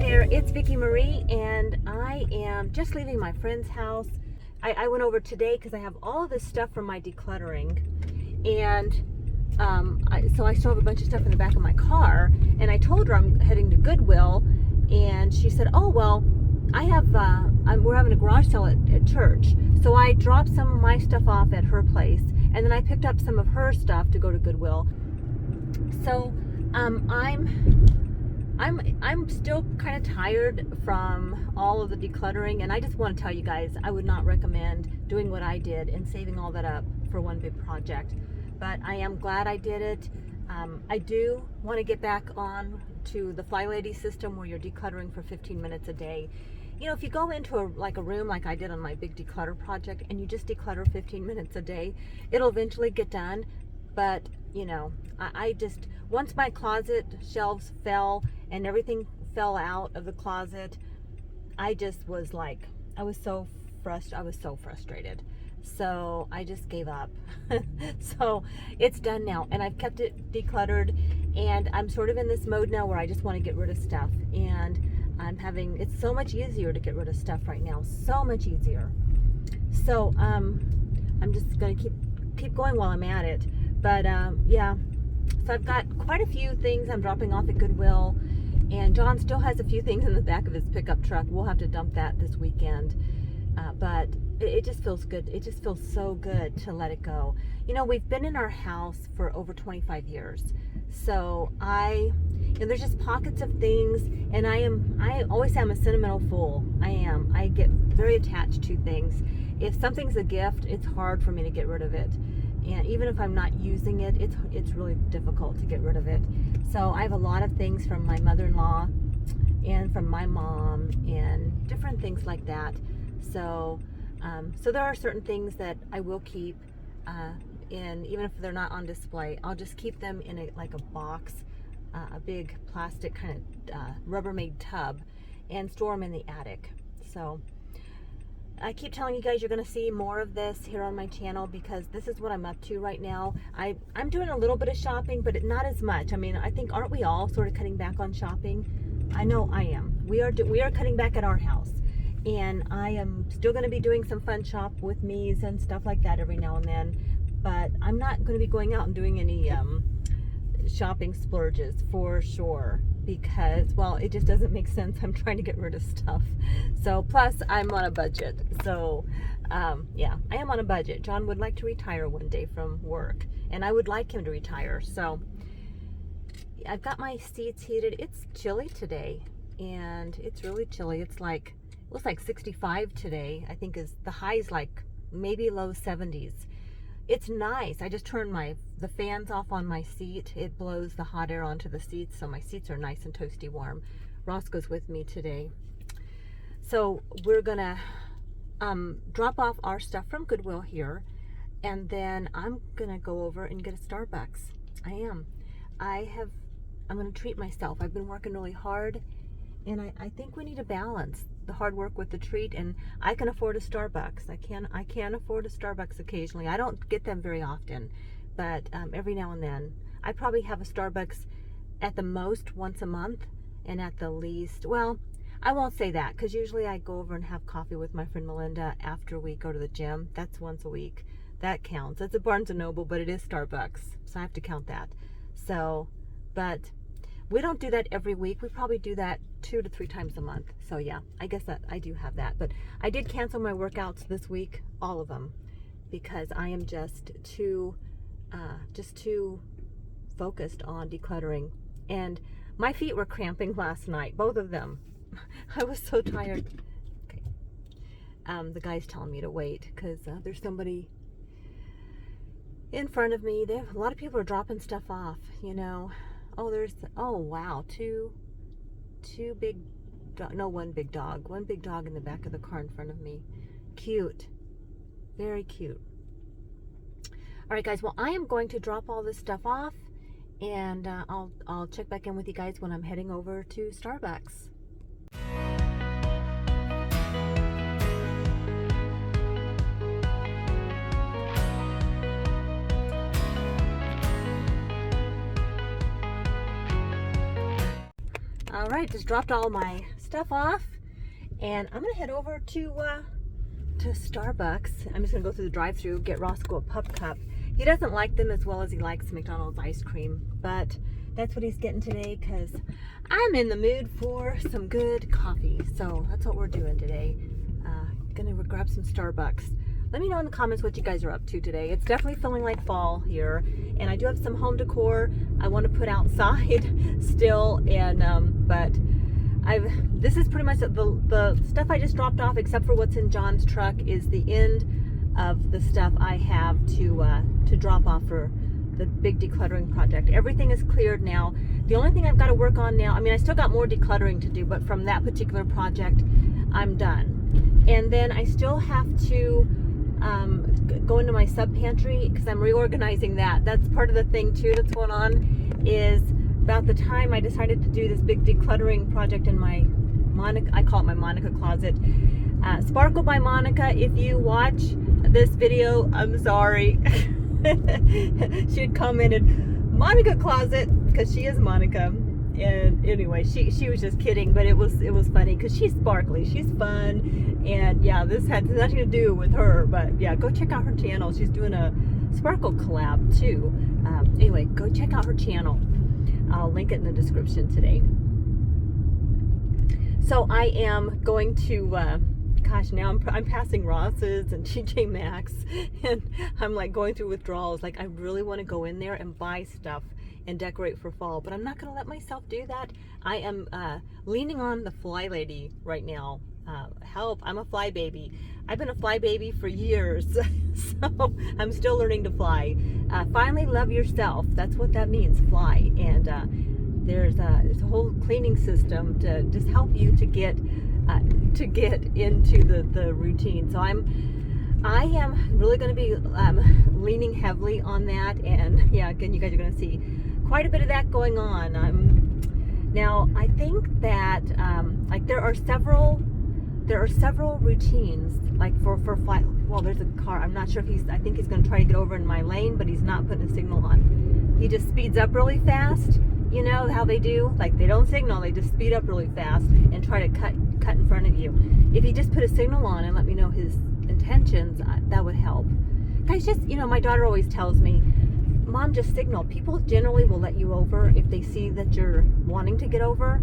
there, it's Vicki Marie, and I am just leaving my friend's house. I went over today because I have all of this stuff from my decluttering, and so I still have a bunch of stuff in the back of my car, and I told her I'm heading to Goodwill, and she said, oh, well, I have, we're having a garage sale at church, so I dropped some of my stuff off at her place, and then I picked up some of her stuff to go to Goodwill. So I'm still kind of tired from all of the decluttering, and I just want to tell you guys, I would not recommend doing what I did and saving all that up for one big project. But I am glad I did it. I do want to get back on to the Fly Lady system where you're decluttering for 15 minutes a day. You know, if you go into a room like I did on my big declutter project and you just declutter 15 minutes a day, it'll eventually get done. But, you know, I just, once my closet shelves fell and everything fell out of the closet, I just was like, I was so frustrated. So I just gave up. So it's done now, and I've kept it decluttered, and I'm sort of in this mode now where I just want to get rid of stuff, and it's so much easier to get rid of stuff right now, so much easier. So I'm just gonna keep going while I'm at it. But yeah, so I've got quite a few things I'm dropping off at Goodwill, and John still has a few things in the back of his pickup truck. We'll have to dump that this weekend. But it just feels good. It just feels so good to let it go. You know, we've been in our house for over 25 years. So there's just pockets of things, and I always say I'm a sentimental fool. I am. I get very attached to things. If something's a gift, it's hard for me to get rid of it. And even if I'm not using it, it's really difficult to get rid of it. So I have a lot of things from my mother-in-law and from my mom and different things like that. So there are certain things that I will keep, and even if they're not on display, I'll just keep them in a box, a big plastic kind of Rubbermaid tub, and store them in the attic. So I keep telling you guys you're going to see more of this here on my channel because this is what I'm up to right now. I'm doing a little bit of shopping, but not as much. I mean, I think, aren't we all sort of cutting back on shopping? I know I am. We are cutting back at our house. And I am still going to be doing some fun shop with me's and stuff like that every now and then. But I'm not going to be going out and doing any shopping splurges for sure. Because, well, it just doesn't make sense. I'm trying to get rid of stuff. So, plus, I'm on a budget. So, yeah, I am on a budget. John would like to retire one day from work. And I would like him to retire. So, I've got my seats heated. It's chilly today. And it's really chilly. It looks like 65 today. I think the high's like maybe low 70s. It's nice. I just turned the fans off on my seat. It blows the hot air onto the seats, so my seats are nice and toasty warm. Roscoe's with me today. So we're gonna drop off our stuff from Goodwill here, and then I'm gonna go over and get a Starbucks. I'm gonna treat myself. I've been working really hard, and I think we need to balance the hard work with the treat, and I can afford a Starbucks. I can afford a Starbucks occasionally. I don't get them very often, but every now and then. I probably have a Starbucks at the most once a month, and at the least, well, I won't say that, because usually I go over and have coffee with my friend Melinda after we go to the gym. That's once a week. That counts. It's a Barnes & Noble, but it is Starbucks, so I have to count that. So, but we don't do that every week. We probably do that 2 to 3 times a month. So yeah, I guess that I do have that. But I did cancel my workouts this week, all of them, because I am just too focused on decluttering. And my feet were cramping last night, both of them. I was so tired. Okay. The guy's telling me to wait because there's somebody in front of me. A lot of people are dropping stuff off, you know. Oh wow, one big dog in the back of the car in front of me. Cute, very cute. All right, guys, well, I am going to drop all this stuff off, and I'll check back in with you guys when I'm heading over to Starbucks. All right, just dropped all my stuff off, and I'm gonna head over to Starbucks. I'm just gonna go through the drive-thru, get Roscoe a pup cup. He doesn't like them as well as he likes McDonald's ice cream, but that's what he's getting today because I'm in the mood for some good coffee. So that's what we're doing today. Gonna grab some Starbucks. Let me know in the comments what you guys are up to today. It's definitely feeling like fall here, and I do have some home decor I want to put outside still, and but this is pretty much the stuff I just dropped off, except for what's in John's truck is the end of the stuff I have to drop off for the big decluttering project. Everything is cleared now. The only thing I've got to work on now, I mean, I still got more decluttering to do, but from that particular project, I'm done. And then I still have to go into my sub pantry because I'm reorganizing that. That's part of the thing too that's going on. Is about the time I decided to do this big decluttering project in my MOINICA, I call it my MOINICA closet. Sparkle by Monica, if you watch this video, I'm sorry. She had commented MOINICA closet because she is Monica. And anyway, she was just kidding, but it was funny because she's sparkly, she's fun, and yeah, this had nothing to do with her, but yeah, go check out her channel. She's doing a sparkle collab too. Anyway, go check out her channel. I'll link it in the description today. So I am going to gosh, now I'm passing Ross's and TJ Maxx, and I'm like going through withdrawals. Like I really want to go in there and buy stuff and decorate for fall, but I'm not going to let myself do that. I am leaning on the fly lady right now. Help, I'm a fly baby. I've been a fly baby for years, so I'm still learning to fly. Finally love yourself, that's what that means, fly. And there's a whole cleaning system to just help you to get into the routine. So I am really going to be leaning heavily on that, and yeah, again, you guys are going to see quite a bit of that going on. Now I think that like there are several routines, like for flight. Well, there's a car. I'm not sure if I think he's going to try to get over in my lane, but he's not putting a signal on. He just speeds up really fast. You know how they do? Like they don't signal, they just speed up really fast and try to cut in front of you. If he just put a signal on and let me know his intentions, that would help. Guys, just, you know, my daughter always tells me, Mom, just signal. People generally will let you over if they see that you're wanting to get over.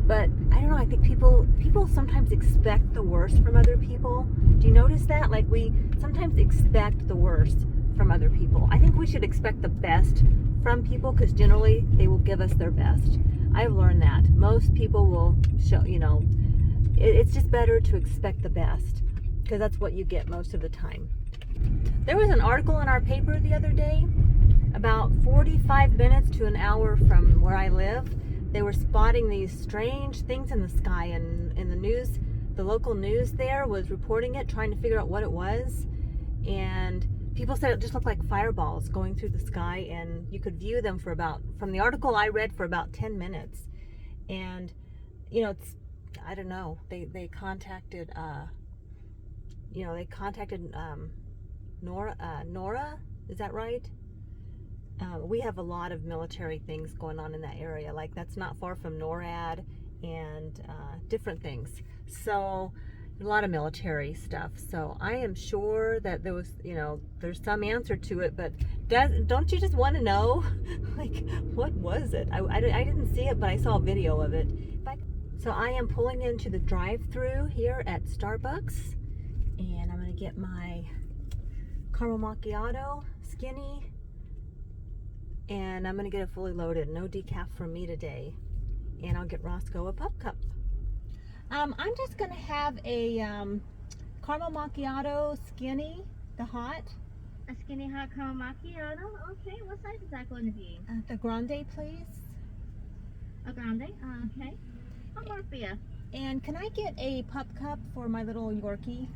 But I don't know, I think people sometimes expect the worst from other people. Do you notice that? Like we sometimes expect the worst from other people. I think we should expect the best from people because generally they will give us their best. I've learned that. Most people will show, you know, it's just better to expect the best because that's what you get most of the time. There was an article in our paper the other day, about 45 minutes to an hour from where I live. They were spotting these strange things in the sky, and in the news, the local news there was reporting it, trying to figure out what it was. And people said it just looked like fireballs going through the sky, and you could view them for about, from the article I read, for about 10 minutes. And, you know, it's, I don't know, they contacted, Nora, is that right? We have a lot of military things going on in that area. Like that's not far from NORAD and different things. So a lot of military stuff. So I am sure that there was, you know, there's some answer to it, but don't you just want to know? Like, what was it? I didn't see it, but I saw a video of it. So I am pulling into the drive-thru here at Starbucks, and I'm going to get my caramel macchiato, skinny, and I'm going to get it fully loaded. No decaf from me today. And I'll get Roscoe a pup cup. I'm just going to have a caramel macchiato skinny, the hot. A skinny hot caramel macchiato. Okay, what size is that going to be? The grande, please. A grande? Okay. One more for you. And can I get a pup cup for my little Yorkie?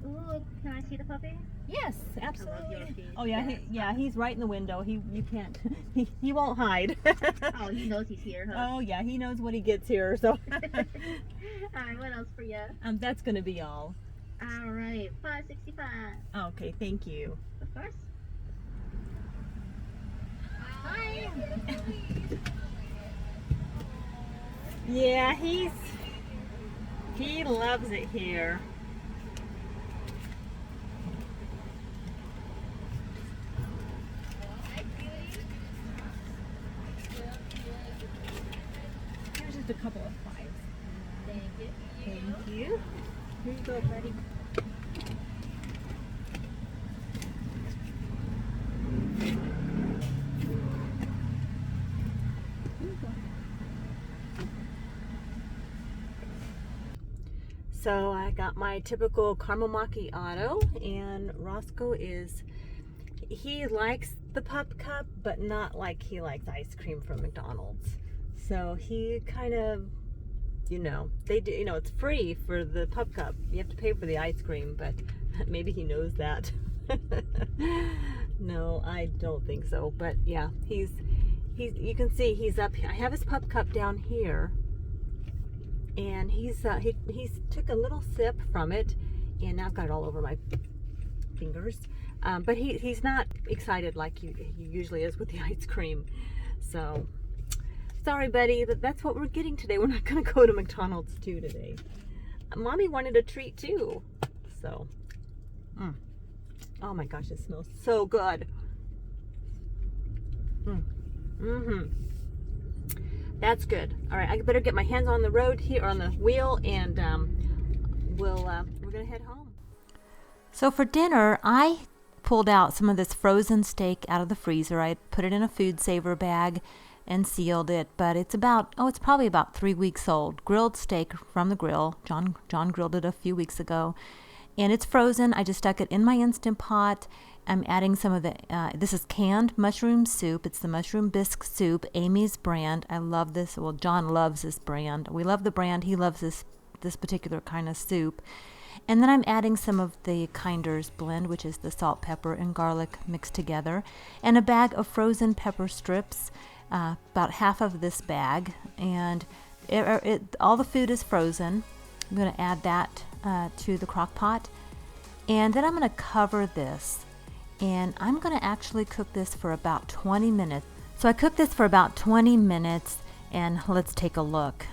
Ooh, can I see the puppy? Yes, absolutely. Oh yeah, he's right in the window. You can't. He won't hide. Oh, he knows he's here, huh? Oh yeah, he knows when he gets here. So. All right, what else for you? That's gonna be all. All right, $5.65. Okay, thank you. Of course. Hi. Yeah, He loves it here. Here's just a couple of fives. Thank you. Thank you. Here you go, buddy. So I got my typical caramel macchiato, and Roscoe he likes the pup cup, but not like he likes ice cream from McDonald's. So he kind of, they do, it's free for the pup cup. You have to pay for the ice cream, but maybe he knows that. No, I don't think so. But yeah, you can see he's up here. I have his pup cup down here. And he's took a little sip from it, and now I've got it all over my fingers. But he's not excited like he usually is with the ice cream. So sorry, buddy, that's what we're getting today. We're not going to go to McDonald's today. Mommy wanted a treat too. So, oh my gosh, it smells so good. That's good. All right, I better get my hands on the road here, on the wheel, and we're gonna head home. So for dinner, I pulled out some of this frozen steak out of the freezer. I put it in a food saver bag and sealed it, but it's probably about 3 weeks old. Grilled steak from the grill. John grilled it a few weeks ago, and it's frozen. I just stuck it in my Instant Pot. I'm adding some of the, this is canned mushroom soup. It's the mushroom bisque soup, Amy's brand. I love this. Well, John loves this brand. We love the brand. He loves this particular kind of soup. And then I'm adding some of the Kinder's blend, which is the salt, pepper, and garlic mixed together, and a bag of frozen pepper strips, about half of this bag. And all the food is frozen. I'm going to add that to the crock pot. And then I'm going to cover this. And I'm going to actually cook this for about 20 minutes. So I cooked this for about 20 minutes, and let's take a look.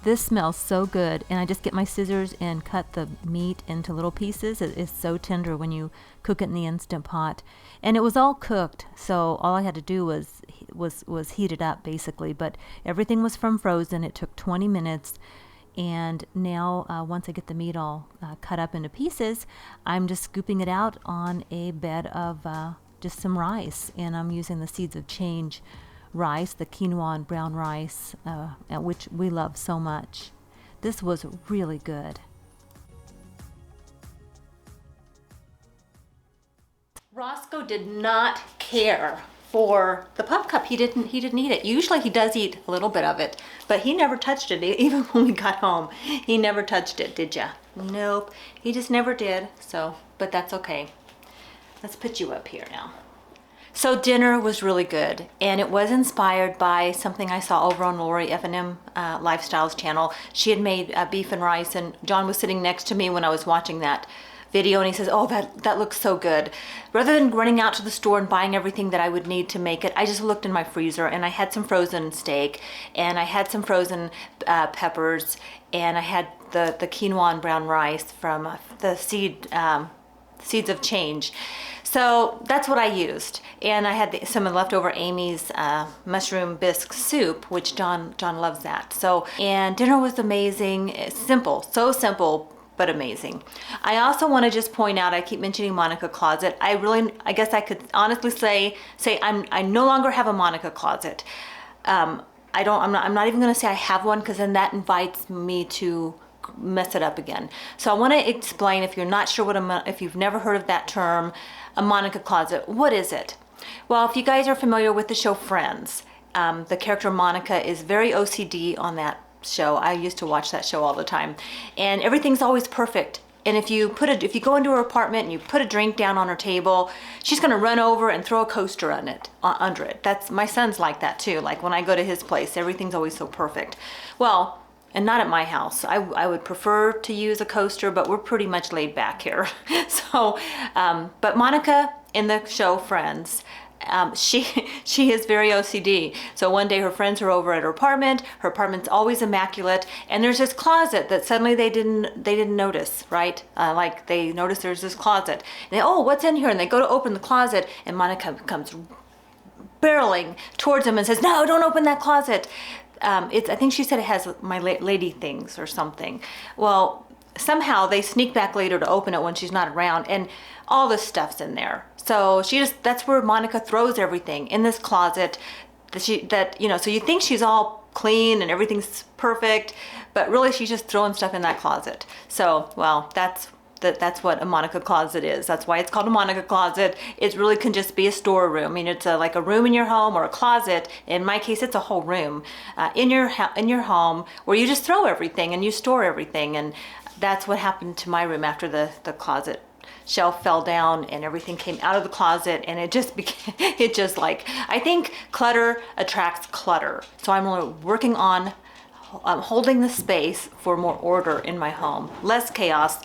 This smells so good, and I just get my scissors and cut the meat into little pieces. It is so tender when you cook it in the Instant Pot. And it was all cooked, so all I had to do was heat it up basically, but everything was from frozen. It took 20 minutes. And now, once I get the meat all cut up into pieces, I'm just scooping it out on a bed of just some rice. And I'm using the Seeds of Change rice, the quinoa and brown rice, which we love so much. This was really good. Roscoe did not care for the pup cup. He didn't eat it. Usually he does eat a little bit of it, but he never touched it. Even when we got home, he never touched it, did ya? Nope, he just never did. So, but that's okay. Let's put you up here now. So dinner was really good, and it was inspired by something I saw over on Lori F&M Lifestyles channel. She had made beef and rice, and John was sitting next to me when I was watching that video, and he says, oh, that looks so good. Rather than running out to the store and buying everything that I would need to make it, I just looked in my freezer, and I had some frozen steak, and I had some frozen peppers, and I had the quinoa and brown rice from the Seeds of Change. So that's what I used, and I had some leftover Amy's mushroom bisque soup, which John loves that. So, and dinner was amazing. Simple, so simple, but amazing. I also want to just point out, I keep mentioning MOINICA closet. I guess I could honestly say I no longer have a MOINICA closet. I'm not even going to say I have one, because then that invites me to mess it up again. So I want to explain, if you're not sure if you've never heard of that term, a MOINICA closet, what is it? Well, if you guys are familiar with the show Friends, the character MOINICA is very OCD on that show. I used to watch that show all the time, and everything's always perfect. And if you go into her apartment and you put a drink down on her table, she's gonna run over and throw a coaster on it, under it. That's, my son's like that too. Like when I go to his place, everything's always so perfect. Well, and not at my house. I would prefer to use a coaster, but we're pretty much laid back here. So, but MOINICA in the show Friends, she is very OCD. So one day her friends are over at her apartment. Her apartment's always immaculate, and there's this closet that suddenly they didn't notice, right? Like they noticed there's this closet. And they, oh, what's in here? And they go to open the closet, and Monica comes barreling towards them and says, "No, don't open that closet." I think she said it has my lady things or something. Well, somehow they sneak back later to open it when she's not around, and all this stuff's in there. So that's where Monica throws everything, in this closet that you know, so you think she's all clean and everything's perfect, but really she's just throwing stuff in that closet. So, well, that's what a Monica closet is. That's why it's called a Monica closet. It really can just be a storeroom. I mean, it's like a room in your home, or a closet. In my case, it's a whole room in your home where you just throw everything and you store everything. And that's what happened to my room after the closet shelf fell down and everything came out of the closet, and it just became, I think clutter attracts clutter. So I'm really working on holding the space for more order in my home, less chaos.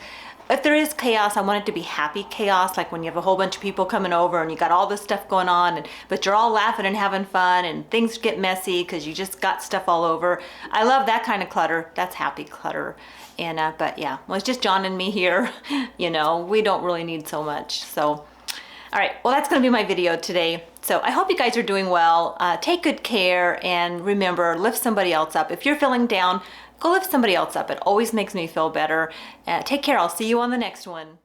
If there is chaos, I want it to be happy chaos, like when you have a whole bunch of people coming over and you got all this stuff going on, but you're all laughing and having fun, and things get messy because you just got stuff all over. I love that kind of clutter. That's happy clutter. And but yeah, well, it's just John and me here. You know, we don't really need so much. So, all right, well, that's going to be my video today. So I hope you guys are doing well. Take good care, and remember, lift somebody else up. If you're feeling down, go lift somebody else up. It always makes me feel better. Take care. I'll see you on the next one.